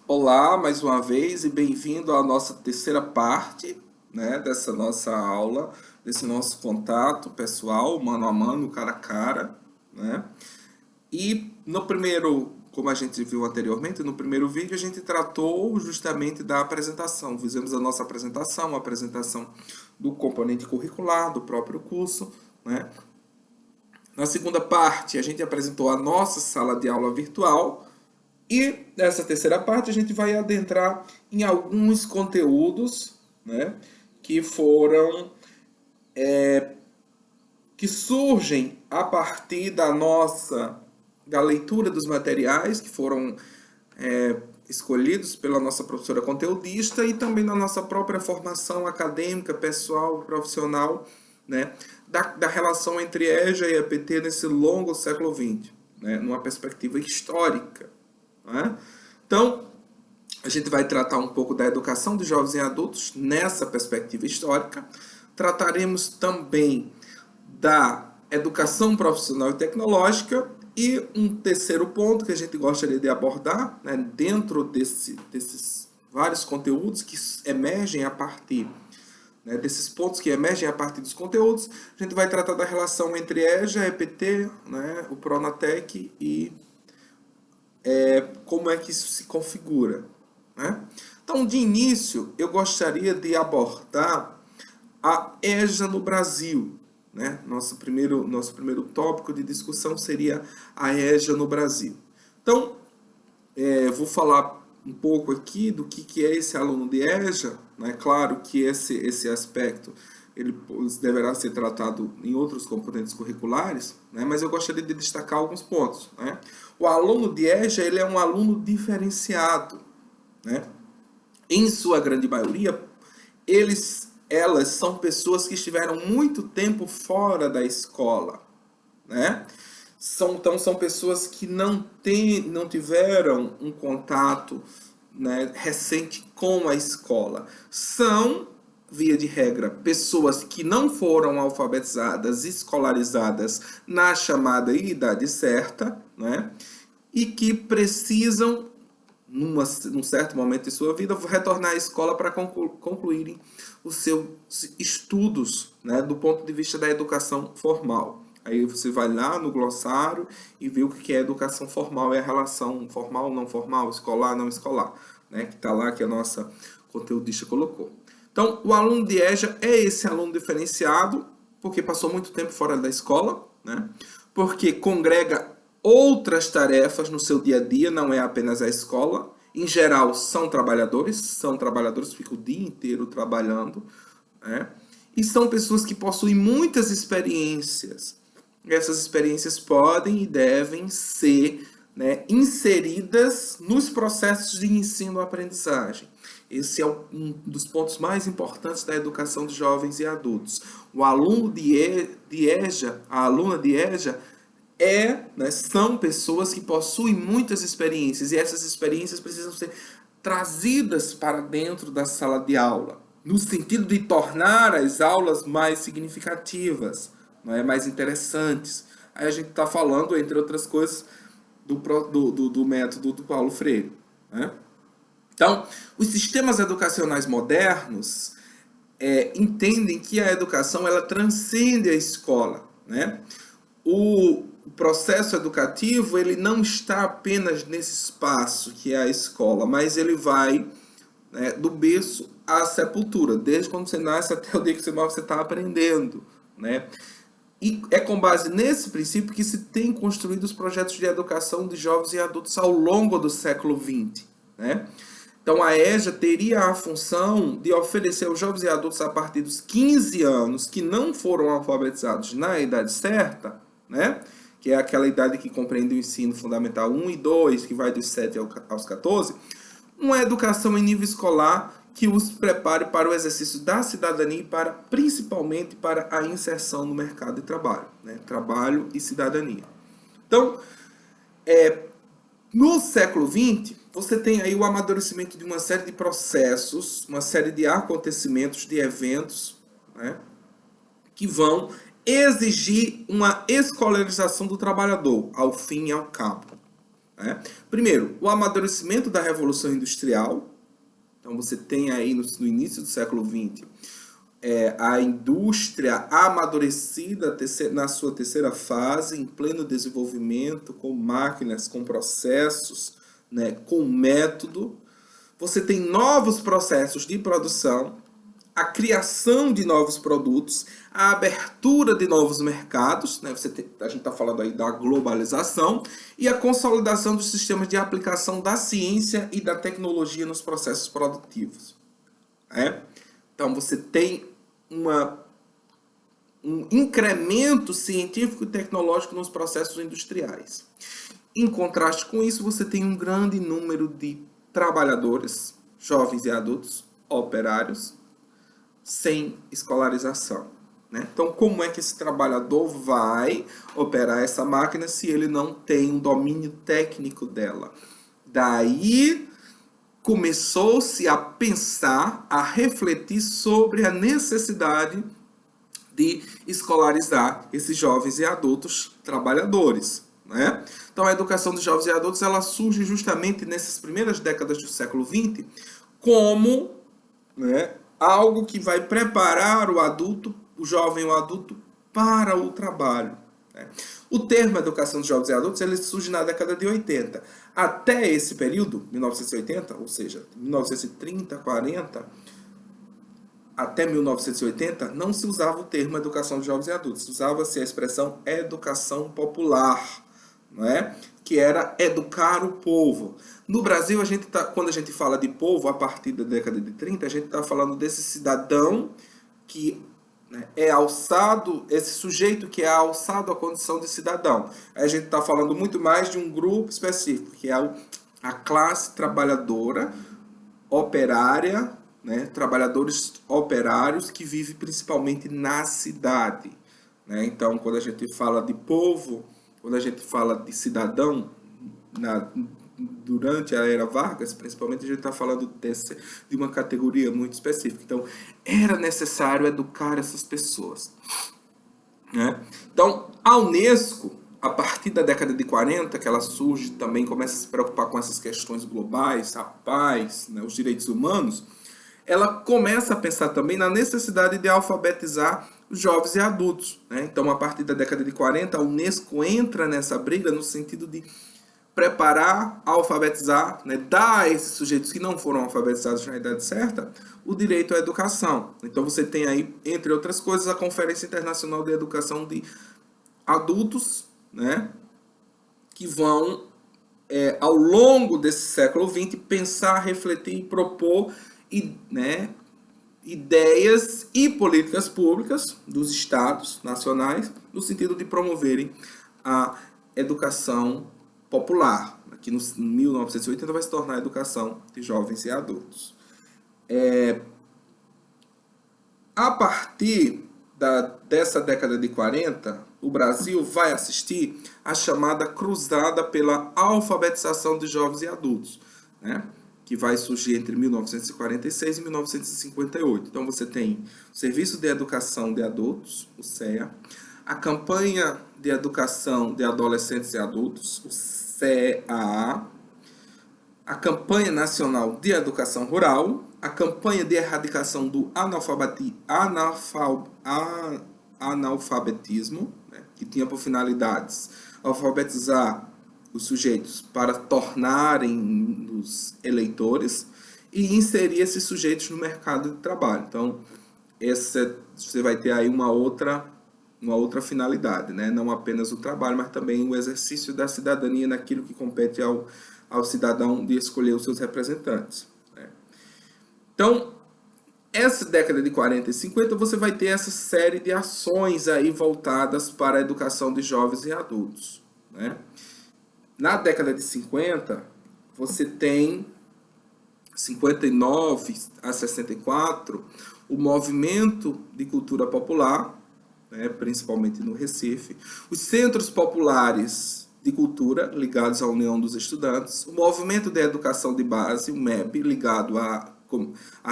Olá, mais uma vez e bem-vindo à nossa terceira parte, né, dessa nossa aula, desse nosso contato pessoal, mano a mano, cara a cara, né? E no primeiro, como a gente viu anteriormente, no primeiro vídeo a gente tratou justamente da apresentação. Fizemos a apresentação do componente curricular, do próprio curso, né? Na segunda parte, a gente apresentou a nossa sala de aula virtual. E nessa terceira parte a gente vai adentrar em alguns conteúdos, né, que foram que surgem a partir da leitura dos materiais que foram escolhidos pela nossa professora conteudista e também da nossa própria formação acadêmica, pessoal, profissional, né, da relação entre EJA e EPT nesse longo século XX, né, numa perspectiva histórica. Né? Então, a gente vai tratar um pouco da educação de jovens e adultos nessa perspectiva histórica. Trataremos também da educação profissional e tecnológica. E um terceiro ponto que a gente gostaria de abordar, né, dentro desses vários conteúdos que emergem a partir, né, desses pontos que emergem a partir dos conteúdos, a gente vai tratar da relação entre EJA, EPT, né, o Pronatec e como é que isso se configura. Né? Então, de início, eu gostaria de abordar a EJA no Brasil. Né? Nosso primeiro tópico de discussão seria a EJA no Brasil. Então, vou falar um pouco aqui do que é esse aluno de EJA. Né? Claro que esse aspecto ele deverá ser tratado em outros componentes curriculares, né? Mas eu gostaria de destacar alguns pontos. Né? O aluno de EJA ele é um aluno diferenciado. Né? Em sua grande maioria, elas são pessoas que estiveram muito tempo fora da escola. Né? Então, são pessoas que não tiveram um contato, né, recente com a escola. São, via de regra, pessoas que não foram alfabetizadas, escolarizadas na chamada idade certa, né, e que precisam, num certo momento de sua vida, retornar à escola para concluírem os seus estudos, né, do ponto de vista da educação formal. Aí você vai lá no glossário e vê o que é educação formal, é a relação formal, não formal, escolar, não escolar, né, que está lá que a nossa conteudista colocou. Então, o aluno de EJA é esse aluno diferenciado, porque passou muito tempo fora da escola, né, porque congrega outras tarefas no seu dia a dia, não é apenas a escola. Em geral, são trabalhadores que ficam o dia inteiro trabalhando, né? E são pessoas que possuem muitas experiências. Essas experiências podem e devem ser, né, inseridas nos processos de ensino-aprendizagem. Esse é um dos pontos mais importantes da educação de jovens e adultos. O aluno de EJA, a aluna de EJA, né, são pessoas que possuem muitas experiências e essas experiências precisam ser trazidas para dentro da sala de aula, no sentido de tornar as aulas mais significativas, não é, mais interessantes. Aí a gente está falando, entre outras coisas, do método do Paulo Freire. Né? Então, os sistemas educacionais modernos entendem que a educação ela transcende a escola, né? O processo educativo ele não está apenas nesse espaço que é a escola, mas ele vai, né, do berço à sepultura, desde quando você nasce até o dia que você está aprendendo, né? E é com base nesse princípio que se tem construído os projetos de educação de jovens e adultos ao longo do século XX, né? Então, a EJA teria a função de oferecer aos jovens e adultos a partir dos 15 anos que não foram alfabetizados na idade certa, né? Que é aquela idade que compreende o ensino fundamental 1 e 2, que vai dos 7 aos 14, uma educação em nível escolar que os prepare para o exercício da cidadania e principalmente para a inserção no mercado de trabalho, né? Trabalho e cidadania. Então, no século XX, você tem aí o amadurecimento de uma série de processos, uma série de acontecimentos, de eventos, né, que vão exigir uma escolarização do trabalhador, ao fim e ao cabo. né? Primeiro, o amadurecimento da Revolução Industrial. Então você tem aí no início do século XX a indústria amadurecida na sua terceira fase, em pleno desenvolvimento, com máquinas, com processos, né, com método. Você tem novos processos de produção, a criação de novos produtos, a abertura de novos mercados, né? A gente está falando aí da globalização, e a consolidação dos sistemas de aplicação da ciência e da tecnologia nos processos produtivos. Né? Então você tem um incremento científico e tecnológico nos processos industriais. Em contraste com isso, você tem um grande número de trabalhadores, jovens e adultos, operários, sem escolarização. Né? Então, como é que esse trabalhador vai operar essa máquina se ele não tem um domínio técnico dela? Daí começou-se a pensar, a refletir sobre a necessidade de escolarizar esses jovens e adultos trabalhadores. Né? Então, a educação dos jovens e adultos ela surge justamente nessas primeiras décadas do século XX como, né, algo que vai preparar o adulto, o jovem ou adulto, para o trabalho. Né? O termo educação dos jovens e adultos ele surge na década de 80. Até esse período, 1980, ou seja, 1930, 40, até 1980, não se usava o termo educação de jovens e adultos. Usava-se a expressão educação popular, não é? Que era educar o povo. No Brasil, quando a gente fala de povo, a partir da década de 30, a gente está falando desse cidadão que, né, é alçado, esse sujeito que é alçado à condição de cidadão. Aí a gente está falando muito mais de um grupo específico, que é a classe trabalhadora, operária, né, trabalhadores operários que vivem principalmente na cidade. Né? Então, quando a gente fala de povo, quando a gente fala de cidadão, durante a era Vargas, principalmente, a gente está falando de uma categoria muito específica. Então, era necessário educar essas pessoas. Né? Então, a Unesco, a partir da década de 40, que ela surge também, começa a se preocupar com essas questões globais, a paz, né, os direitos humanos, ela começa a pensar também na necessidade de alfabetizar os jovens e adultos. Né? Então, a partir da década de 40, a Unesco entra nessa briga no sentido de preparar, alfabetizar, né? Dar a esses sujeitos que não foram alfabetizados na idade certa o direito à educação. Então, você tem aí, entre outras coisas, a Conferência Internacional de Educação de Adultos, né? Que vão, ao longo desse século XX, pensar, refletir e propor né, ideias e políticas públicas dos estados nacionais no sentido de promoverem a educação popular, que em 1980 vai se tornar a educação de jovens e adultos. A partir dessa década de 40, o Brasil vai assistir à chamada cruzada pela alfabetização de jovens e adultos, né? Que vai surgir entre 1946 e 1958. Então, você tem o Serviço de Educação de Adultos, o SEA, a Campanha de Educação de Adolescentes e Adultos, o CEA, a Campanha Nacional de Educação Rural, a Campanha de Erradicação do Analfabetismo, né, que tinha por finalidades alfabetizar os sujeitos para tornarem-nos eleitores e inserir esses sujeitos no mercado de trabalho. Então, você vai ter aí uma outra finalidade, né? Não apenas o trabalho, mas também o exercício da cidadania naquilo que compete ao cidadão de escolher os seus representantes. Né? Então, essa década de 40 e 50, você vai ter essa série de ações aí voltadas para a educação de jovens e adultos. Né? Na década de 50, você tem 59 a 64, o movimento de cultura popular, né, principalmente no Recife, os centros populares de cultura ligados à União dos Estudantes, o movimento de educação de base, o MEB, ligado à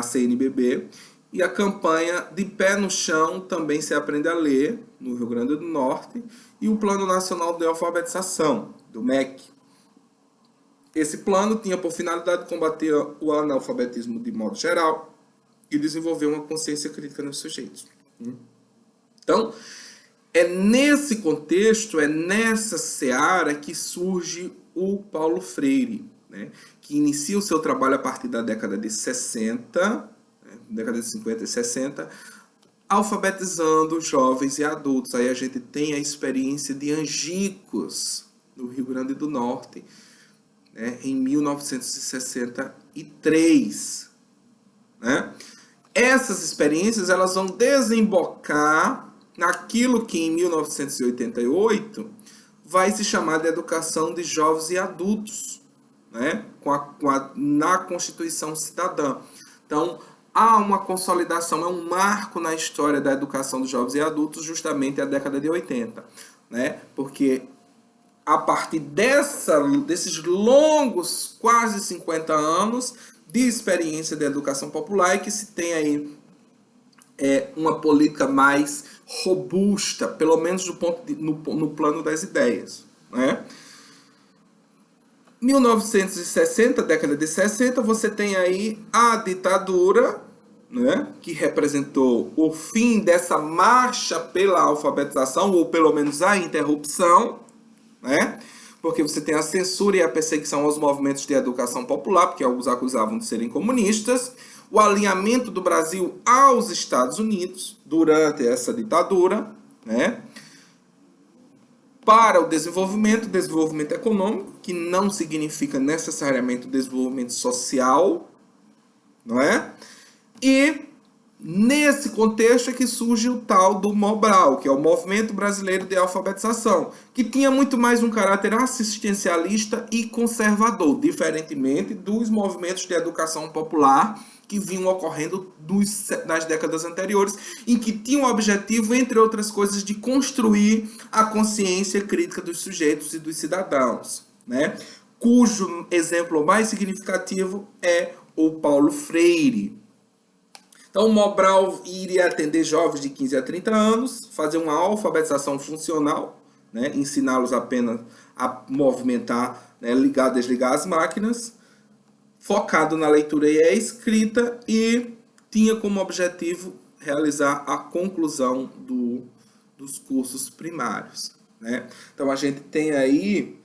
CNBB, e a campanha de pé no chão, também se aprende a ler, no Rio Grande do Norte, e o Plano Nacional de Alfabetização, do MEC. Esse plano tinha por finalidade combater o analfabetismo de modo geral e desenvolver uma consciência crítica nos sujeitos. Então, é nesse contexto, é nessa seara que surge o Paulo Freire, né, que inicia o seu trabalho a partir da década de 60, década de 50 e 60, alfabetizando jovens e adultos. Aí a gente tem a experiência de Angicos, no Rio Grande do Norte, né, em 1963. Né? Essas experiências elas vão desembocar naquilo que em 1988 vai se chamar de educação de jovens e adultos, né? Na Constituição Cidadã. Então, há uma consolidação, é um marco na história da educação dos jovens e adultos, justamente a década de 80. Né? Porque a partir desses longos, quase 50 anos de experiência de educação popular, é que se tem aí uma política mais robusta, pelo menos no plano das ideias. Né? 1960, década de 60, você tem aí a ditadura, né, que representou o fim dessa marcha pela alfabetização, ou pelo menos a interrupção, né? Porque você tem a censura e a perseguição aos movimentos de educação popular, porque alguns acusavam de serem comunistas, o alinhamento do Brasil aos Estados Unidos durante essa ditadura, né? Para o desenvolvimento econômico, que não significa necessariamente o desenvolvimento social, não é? E nesse contexto é que surge o tal do Mobral, que é o Movimento Brasileiro de Alfabetização, que tinha muito mais um caráter assistencialista e conservador, diferentemente dos movimentos de educação popular que vinham ocorrendo nas décadas anteriores, em que tinham o objetivo, entre outras coisas, de construir a consciência crítica dos sujeitos e dos cidadãos, né? Cujo exemplo mais significativo é o Paulo Freire. Então, o Mobral iria atender jovens de 15 a 30 anos, fazer uma alfabetização funcional, né, ensiná-los apenas a movimentar, né, ligar, desligar as máquinas, focado na leitura e a escrita, e tinha como objetivo realizar a conclusão dos cursos primários. Né? Então, a gente tem aí,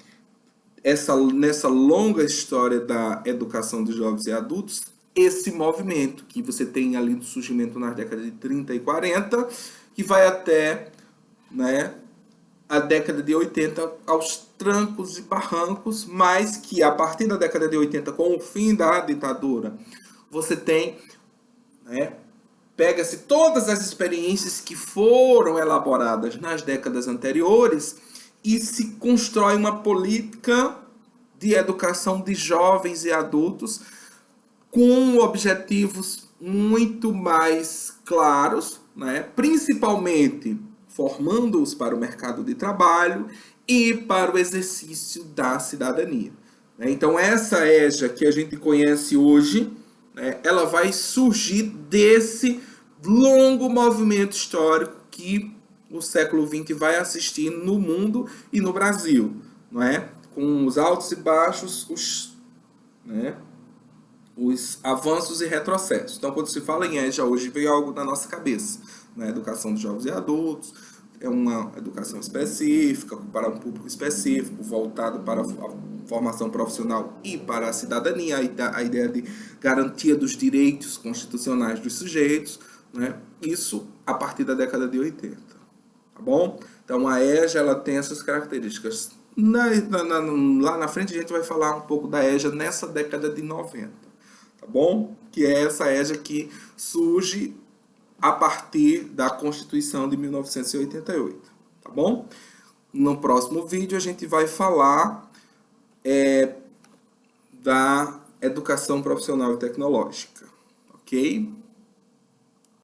nessa longa história da educação de jovens e adultos, esse movimento que você tem ali do surgimento nas décadas de 30 e 40, que vai até, né, a década de 80 aos trancos e barrancos, mas que a partir da década de 80, com o fim da ditadura, você tem, né, pega-se todas as experiências que foram elaboradas nas décadas anteriores e se constrói uma política de educação de jovens e adultos com objetivos muito mais claros, né? Principalmente formando-os para o mercado de trabalho e para o exercício da cidadania. Né? Então, essa EJA que a gente conhece hoje, né, ela vai surgir desse longo movimento histórico que o século XX vai assistir no mundo e no Brasil, não é? Com os altos e baixos, os avanços e retrocessos. Então, quando se fala em EJA hoje, vem algo na nossa cabeça. Né? Educação de jovens e adultos, é uma educação específica, para um público específico, voltado para a formação profissional e para a cidadania, a ideia de garantia dos direitos constitucionais dos sujeitos, né? Isso a partir da década de 80. Tá bom? Então, a EJA ela tem essas características. Lá na frente, a gente vai falar um pouco da EJA nessa década de 90. Tá bom? Que é essa EJA que surge a partir da Constituição de 1988. Tá bom? No próximo vídeo a gente vai falar da educação profissional e tecnológica. Ok?